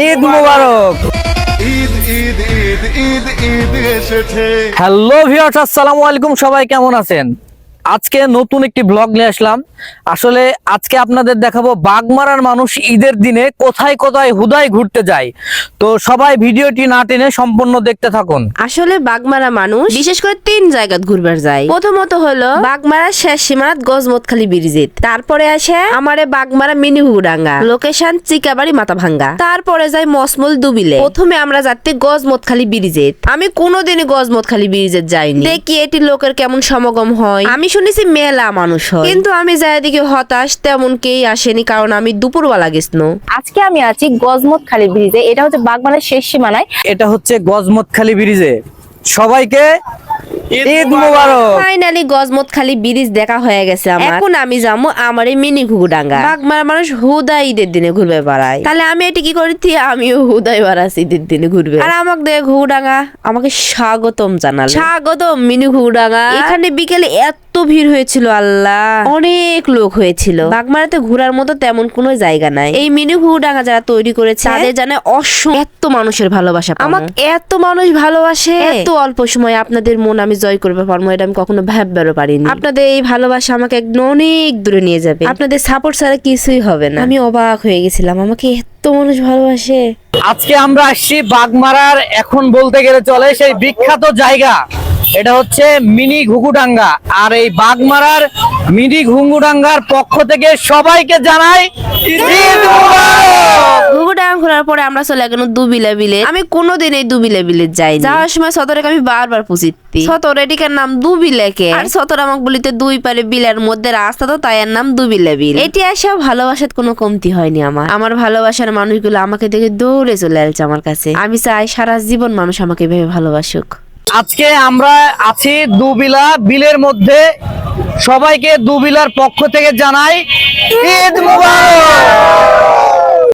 ঈদ মুবারক। ঈদ ঈদ ঈদ ঈদ ঈদ এসেছে। Hello viewers, আসসালামু আলাইকুম। সবাই কেমন আছেন? আজকে নতুন একটি ব্লগ নিয়ে আসলাম। আসলে আজকে আপনাদের দেখাবো বাগমারার মানুষ ঈদের দিনে কোথায় কোথায় হুদায় ঘুরতে যায়। তো সবাই ভিডিওটি না টেনে সম্পূর্ণ দেখতে থাকুন। আসলে বাগমারা মানুষ বিশেষ করে 3 জায়গাত ঘুরবার যায়। প্রথমত হলো বাগমারা শেষ সীমানাত গজমতখালী ব্রিজেত, তারপরে আসে আমারে বাগমারা মিনি হুডাঙ্গা, লোকেশন চিকাবাড়ি মাথাভাঙ্গা, তারপরে যায় মসমল দুবিলে। প্রথমে আমরা যাচ্ছি গজমতখালী ব্রিজেত। আমি কোনোদিনই গজমতখালী ব্রিজেত যাইনি, দেখি এটি লোকের কেমন সমাগম হয়। আমি শুনেছি মেলা মানুষ হয়, কিন্তু আমি যাই দিকে হতাশ, তেমন কেই আসেনি, কারণ আমি দুপুরবেলা গেছিলাম। আজকে আমি আছি গজমতখালী ব্রিজে। এটা হচ্ছে বাগমারার শেষ সীমানায়। এটা হচ্ছে গজমতখালী ব্রিজে। সবাইকে ঈদ মুবারক। ফাইনালি গজমতখালী ব্রিজ দেখা হয়ে গেছে আমার। এখন আমি যাবো আমার এই মিনি ঘুঘুডাঙ্গা। বাগমারা মানুষ হুদা ঈদের দিনে ঘুরবে বেড়ায়, তাহলে আমি এটি কি করেছি, আমিও হুদাই বেড়াচ্ছি ঈদের দিনে ঘুরবে। আর আমাকে দেখে ঘুঘুডাঙ্গা আমাকে স্বাগতম জানাল। স্বাগতম মিনি ঘুঘুডাঙ্গা। এখানে বিকেলে এত ভিড় হয়েছিল, আল্লাহ, অনেক লোক হয়েছিল। বাগমারাতে ঘোরার মতো তেমন কোনো জায়গা নাই। এই মিনি ঘুঘুডাঙ্গা যারা তৈরি করেছে তাদের জানে এত মানুষের ভালোবাসা। আমাকে এত মানুষ ভালোবাসে, এত অল্প সময় আপনাদের মন আমি জয় করতে পারবো, এটা আমি কখনো ভাববারও পারিনি। আপনাদের এই ভালোবাসা আমাকে একদম অনেক দূরে নিয়ে যাবে। আপনাদের সাপোর্ট ছাড়া কিছুই হবে না। আমি অবাক হয়ে গেছিলাম, আমাকে এত মানুষ ভালোবাসে। আজকে আমরা আসছি বাগমারার, এখন বলতে গেলে চলে, সেই বিখ্যাত জায়গা। এটা হচ্ছে মিনি ঘুঘুডাঙ্গা। আর এই বাগমারার মিনি ঘুঘুডাঙ্গার পক্ষ থেকে সবাইকে জানাই ঈদ মুবারক। ঘুঘুডাঙ্গা ঘোরার পরে আমরা চলে গেলাম দুবিলা বিলে। আমি কোনোদিন এই দুবিলা বিলে যাই। যাওয়ার সময় সতরেকে আমি বারবার পুষিতি, সতর এটিকার নাম দুবিলাকে। আর সতর আমাকে বলিতে দুই পারে বিলের মধ্যে রাস্তা, তো তাই এর নাম দুবিলা বিল। এটি আসা ভালোবাসার কোনো কমতি হয়নি আমার। আমার ভালোবাসার মানুষগুলো আমাকে দেখে দৌড়ে চলে আসছে আমার কাছে। আমি চাই সারা জীবন মানুষ আমাকে ভেবে ভালোবাসুক। আজকে আমরা আছি দুবিলা বিলের মধ্যে। সবাইকে দুবিলার পক্ষ থেকে জানাই ঈদ মুবারক।